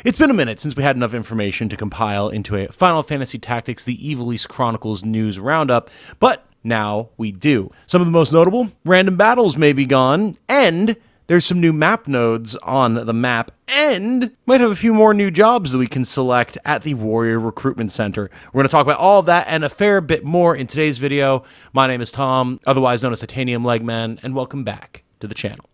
It's been a minute since we had enough information to compile into a Final Fantasy Tactics The Ivalice Chronicles news roundup, but now we do. Some of the most notable, random battles may be gone, and there's some new map nodes on the map, and might have a few more new jobs that we can select at the Warrior Recruitment Center. We're going to talk about all of that and a fair bit more in today's video. My name is Tom, otherwise known as Titanium Legman, and welcome back to the channel.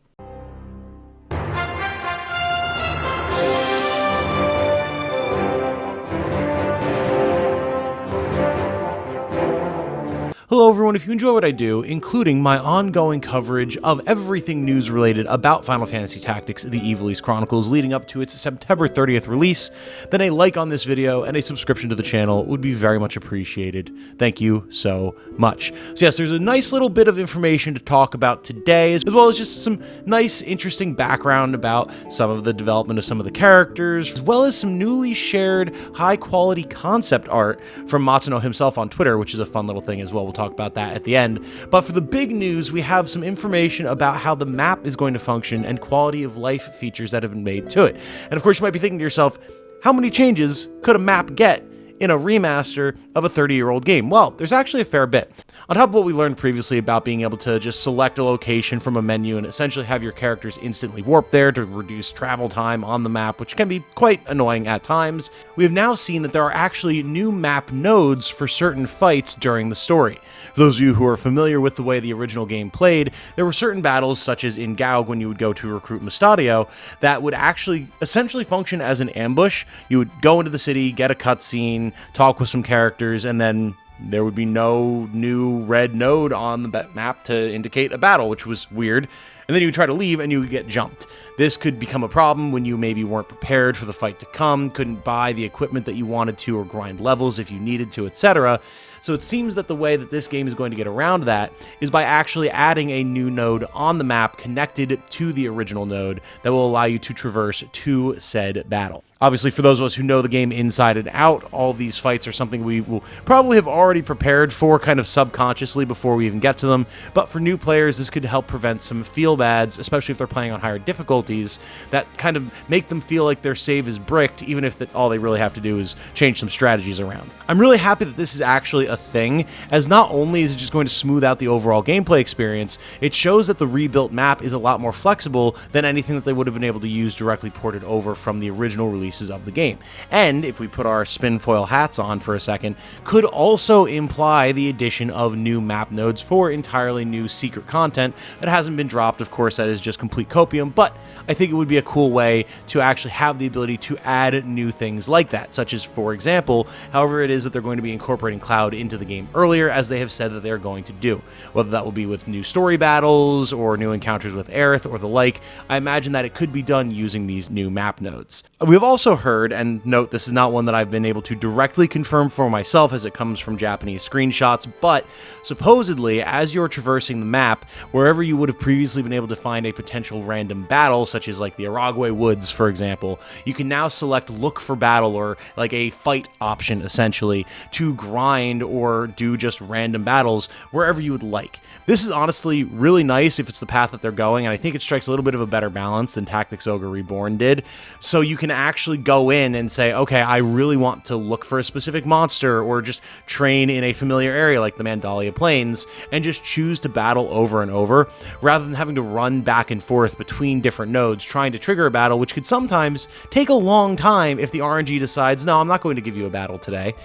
Hello everyone, if you enjoy what I do, including my ongoing coverage of everything news related about Final Fantasy Tactics The Ivalice Chronicles leading up to its September 30th release, then a like on this video and a subscription to the channel would be very much appreciated. Thank you so much. So yes, there's a nice little bit of information to talk about today, as well as just some nice, interesting background about some of the development of some of the characters, as well as some newly shared high-quality concept art from Matsuno himself on Twitter, which is a fun little thing as well. We'll talk about that at the end. But for the big news, we have some information about how the map is going to function and quality of life features that have been made to it. And of course, you might be thinking to yourself, how many changes could a map get in a remaster of a 30-year-old game? Well, there's actually a fair bit. On top of what we learned previously about being able to just select a location from a menu and essentially have your characters instantly warp there to reduce travel time on the map, which can be quite annoying at times, we have now seen that there are actually new map nodes for certain fights during the story. For those of you who are familiar with the way the original game played, there were certain battles, such as in Gaug when you would go to recruit Mustadio, that would actually essentially function as an ambush. You would go into the city, get a cutscene, talk with some characters, and then there would be no new red node on the map to indicate a battle, which was weird. And then you would try to leave and you would get jumped. This could become a problem when you maybe weren't prepared for the fight to come, couldn't buy the equipment that you wanted to or grind levels if you needed to, etc. So it seems that the way that this game is going to get around that is by actually adding a new node on the map connected to the original node that will allow you to traverse to said battle. Obviously, for those of us who know the game inside and out, all of these fights are something we will probably have already prepared for kind of subconsciously before we even get to them, but for new players, this could help prevent some feel-bads, especially if they're playing on higher difficulties, that kind of make them feel like their save is bricked, even if all they really have to do is change some strategies around. I'm really happy that this is actually a thing, as not only is it just going to smooth out the overall gameplay experience, it shows that the rebuilt map is a lot more flexible than anything that they would have been able to use directly ported over from the original releases of the game. And if we put our spin foil hats on for a second, could also imply the addition of new map nodes for entirely new secret content that hasn't been dropped. Of course, that is just complete copium, but I think it would be a cool way to actually have the ability to add new things like that, such as, for example, however it is that they're going to be incorporating Cloud into the game earlier, as they have said that they're going to do. Whether that will be with new story battles or new encounters with Aerith or the like, I imagine that it could be done using these new map nodes. We've also heard, and note this is not one that I've been able to directly confirm for myself as it comes from Japanese screenshots, but supposedly as you're traversing the map, wherever you would have previously been able to find a potential random battle, such as like the Aragwe Woods, for example, you can now select look for battle or like a fight option essentially to grind or do just random battles wherever you would like. This is honestly really nice if it's the path that they're going, and I think it strikes a little bit of a better balance than Tactics Ogre Reborn did. So you can actually go in and say, okay, I really want to look for a specific monster or just train in a familiar area like the Mandalia Plains and just choose to battle over and over rather than having to run back and forth between different nodes trying to trigger a battle, which could sometimes take a long time if the RNG decides, no, I'm not going to give you a battle today.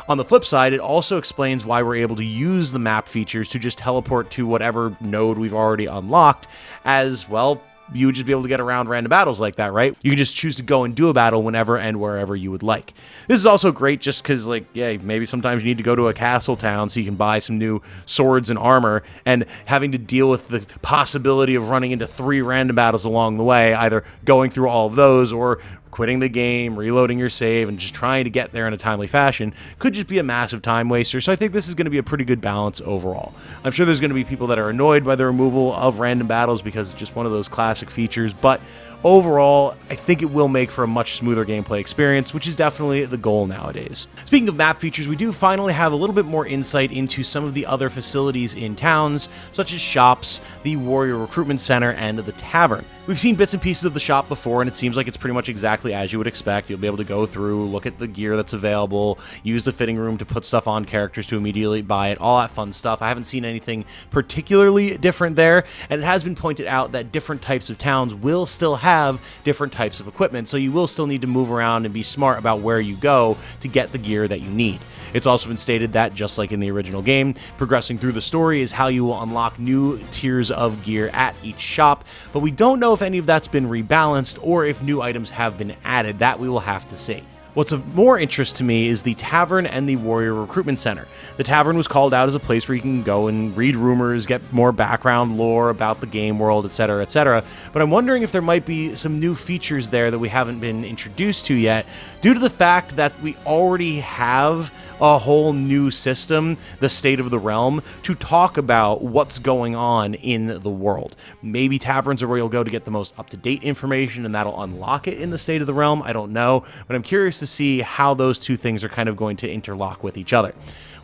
On the flip side, it also explains why we're able to use the map features to just teleport to whatever node we've already unlocked, as, well, you would just be able to get around random battles like that, right? You can just choose to go and do a battle whenever and wherever you would like. This is also great just because, like, yeah, maybe sometimes you need to go to a castle town so you can buy some new swords and armor, and having to deal with the possibility of running into 3 random battles along the way, either going through all of those or quitting the game, reloading your save, and just trying to get there in a timely fashion could just be a massive time waster. So I think this is going to be a pretty good balance overall. I'm sure there's going to be people that are annoyed by the removal of random battles because it's just one of those classic features, but overall, I think it will make for a much smoother gameplay experience, which is definitely the goal nowadays. Speaking of map features, we do finally have a little bit more insight into some of the other facilities in towns, such as shops, the warrior recruitment center, and the tavern. We've seen bits and pieces of the shop before, and it seems like it's pretty much exactly as you would expect. You'll be able to go through, look at the gear that's available, use the fitting room to put stuff on characters to immediately buy it, all that fun stuff. I haven't seen anything particularly different there, and it has been pointed out that different types of towns will still have different types of equipment, so you will still need to move around and be smart about where you go to get the gear that you need. It's also been stated that, just like in the original game, progressing through the story is how you will unlock new tiers of gear at each shop, but we don't know if any of that's been rebalanced or if new items have been added. That we will have to see. What's of more interest to me is the tavern and the warrior recruitment center. The tavern was called out as a place where you can go and read rumors, get more background lore about the game world, etc., etc. But I'm wondering if there might be some new features there that we haven't been introduced to yet, due to the fact that we already have a whole new system, the State of the Realm, to talk about what's going on in the world. Maybe taverns are where you'll go to get the most up-to-date information, and that'll unlock it in the State of the Realm. I don't know, but I'm curious to see how those two things are kind of going to interlock with each other.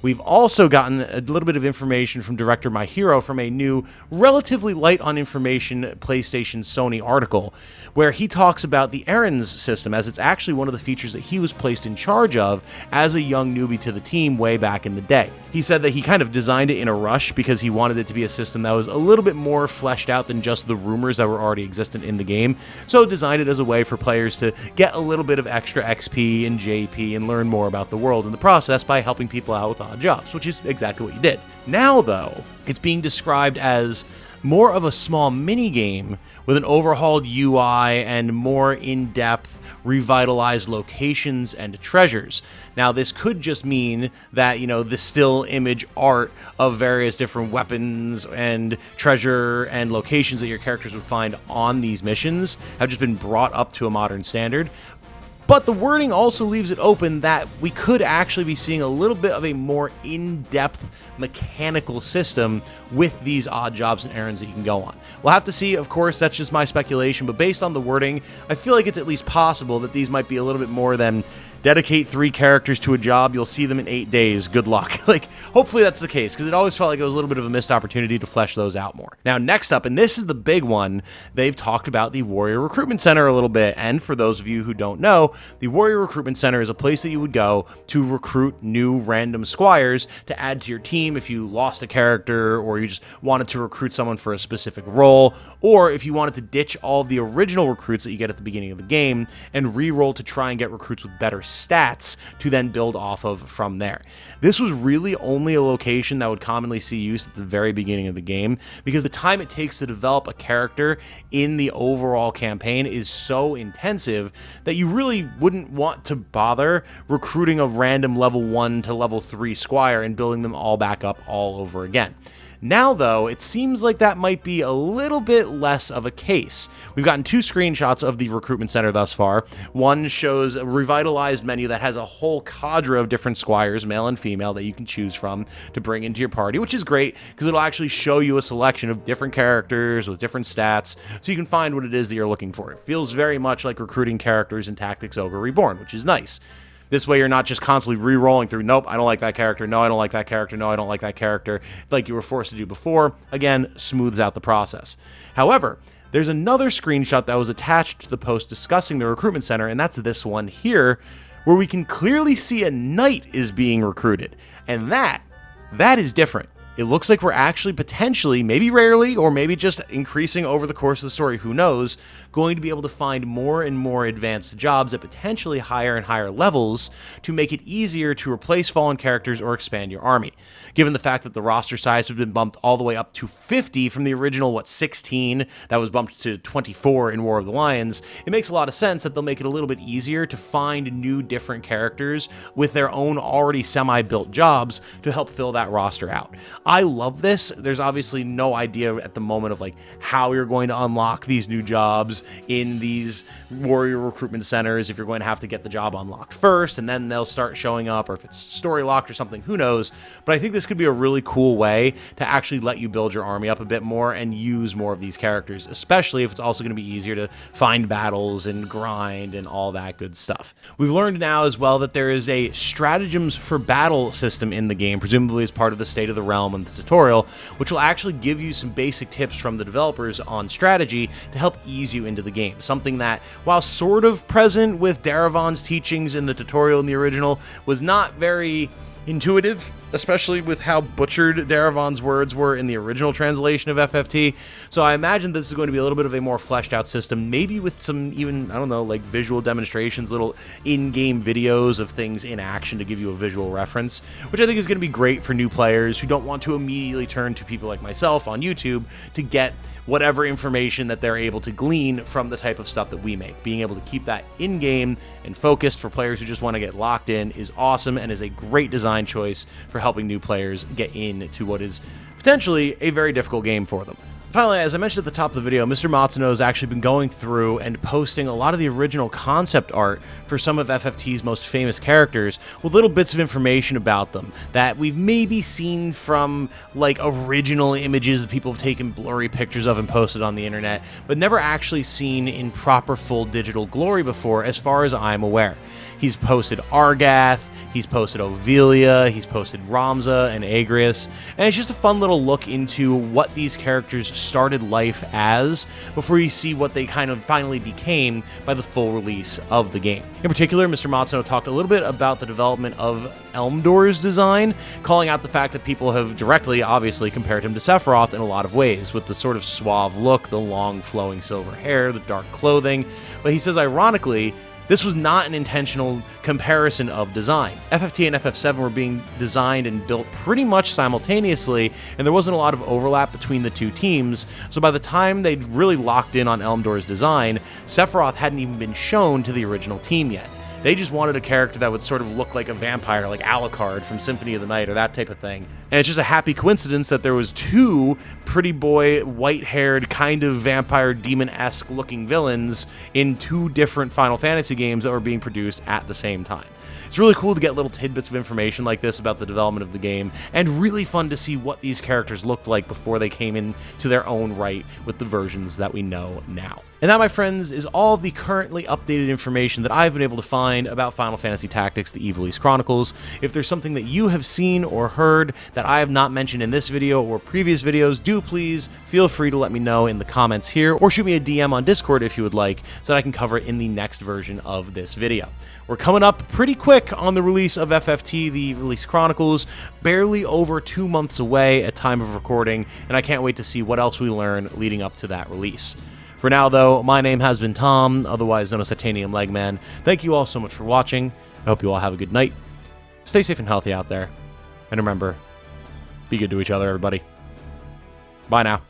We've also gotten a little bit of information from director My Hero from a new, relatively light on information PlayStation Sony article, where he talks about the errands system, as it's actually one of the features that he was placed in charge of as a young newbie to the team way back in the day. He said that he kind of designed it in a rush because he wanted it to be a system that was a little bit more fleshed out than just the rumors that were already existent in the game, so designed it as a way for players to get a little bit of extra XP and JP and learn more about the world in the process by helping people out with odd jobs, which is exactly what you did. Now, though, it's being described as more of a small mini-game with an overhauled UI and more in-depth, revitalized locations and treasures. Now, this could just mean that, the still image art of various different weapons and treasure and locations that your characters would find on these missions have just been brought up to a modern standard. But the wording also leaves it open that we could actually be seeing a little bit of a more in-depth mechanical system with these odd jobs and errands that you can go on. We'll have to see, of course, that's just my speculation, but based on the wording, I feel like it's at least possible that these might be a little bit more than dedicate 3 characters to a job, you'll see them in 8 days, good luck. Hopefully that's the case, because it always felt like it was a little bit of a missed opportunity to flesh those out more. Now, next up, and this is the big one, they've talked about the Warrior Recruitment Center a little bit, and for those of you who don't know, the Warrior Recruitment Center is a place that you would go to recruit new random squires to add to your team if you lost a character, or you just wanted to recruit someone for a specific role, or if you wanted to ditch all of the original recruits that you get at the beginning of the game and re-roll to try and get recruits with better stats to then build off of from there. This was really only a location that would commonly see use at the very beginning of the game, because the time it takes to develop a character in the overall campaign is so intensive that you really wouldn't want to bother recruiting a random level 1 to level 3 squire and building them all back up all over again. Now, though, it seems like that might be a little bit less of a case. We've gotten 2 screenshots of the recruitment center thus far. One shows a revitalized menu that has a whole cadre of different squires, male and female, that you can choose from to bring into your party, which is great because it'll actually show you a selection of different characters with different stats, so you can find what it is that you're looking for. It feels very much like recruiting characters in Tactics Ogre Reborn, which is nice. This way you're not just constantly re-rolling through, nope, I don't like that character, no, I don't like that character, no, I don't like that character, like you were forced to do before. Again, smooths out the process. However, there's another screenshot that was attached to the post discussing the recruitment center, and that's this one here, where we can clearly see a knight is being recruited. And that is different. It looks like we're actually potentially, maybe rarely, or maybe just increasing over the course of the story, who knows, going to be able to find more and more advanced jobs at potentially higher and higher levels to make it easier to replace fallen characters or expand your army. Given the fact that the roster size has been bumped all the way up to 50 from the original, 16, that was bumped to 24 in War of the Lions, it makes a lot of sense that they'll make it a little bit easier to find new different characters with their own already semi-built jobs to help fill that roster out. I love this. There's obviously no idea at the moment of like how you're going to unlock these new jobs in these warrior recruitment centers, if you're going to have to get the job unlocked first and then they'll start showing up, or if it's story locked or something, who knows. But I think this could be a really cool way to actually let you build your army up a bit more and use more of these characters, especially if it's also going to be easier to find battles and grind and all that good stuff. We've learned now as well that there is a stratagems for battle system in the game, presumably as part of the State of the Realm and the tutorial, which will actually give you some basic tips from the developers on strategy to help ease you into the game. Something that, while sort of present with Daravon's teachings in the tutorial in the original, was not very intuitive, especially with how butchered Daravon's words were in the original translation of FFT. So I imagine this is going to be a little bit of a more fleshed out system, maybe with some even, I don't know, like visual demonstrations, little in-game videos of things in action to give you a visual reference, which I think is going to be great for new players who don't want to immediately turn to people like myself on YouTube to get whatever information that they're able to glean from the type of stuff that we make. Being able to keep that in-game and focused for players who just want to get locked in is awesome and is a great design choice for helping new players get into what is potentially a very difficult game for them. Finally, as I mentioned at the top of the video, Mr. Matsuno has actually been going through and posting a lot of the original concept art for some of FFT's most famous characters with little bits of information about them that we've maybe seen from like original images that people have taken blurry pictures of and posted on the internet, but never actually seen in proper full digital glory before, as far as I'm aware. He's posted Argath, he's posted Ovelia, he's posted Ramza and Agrias, and it's just a fun little look into what these characters started life as before you see what they kind of finally became by the full release of the game. In particular, Mr. Matsuno talked a little bit about the development of Elmdor's design, calling out the fact that people have directly, obviously, compared him to Sephiroth in a lot of ways, with the sort of suave look, the long flowing silver hair, the dark clothing. But he says, ironically, this was not an intentional comparison of design. FFT and FF7 were being designed and built pretty much simultaneously, and there wasn't a lot of overlap between the two teams, so by the time they'd really locked in on Elmdor's design, Sephiroth hadn't even been shown to the original team yet. They just wanted a character that would sort of look like a vampire, like Alucard from Symphony of the Night or that type of thing. And it's just a happy coincidence that there was two pretty boy, white-haired, kind of vampire demon-esque looking villains in two different Final Fantasy games that were being produced at the same time. It's really cool to get little tidbits of information like this about the development of the game, and really fun to see what these characters looked like before they came into their own right with the versions that we know now. And that, my friends, is all of the currently updated information that I've been able to find about Final Fantasy Tactics: The Ivalice Chronicles. If there's something that you have seen or heard that I have not mentioned in this video or previous videos, do please feel free to let me know in the comments here, or shoot me a DM on Discord if you would like, so that I can cover it in the next version of this video. We're coming up pretty quick on the release of FFT, The Ivalice Chronicles, barely over 2 months away at time of recording, and I can't wait to see what else we learn leading up to that release. For now, though, my name has been Tom, otherwise known as Titanium Legman. Thank you all so much for watching. I hope you all have a good night. Stay safe and healthy out there. And remember, be good to each other, everybody. Bye now.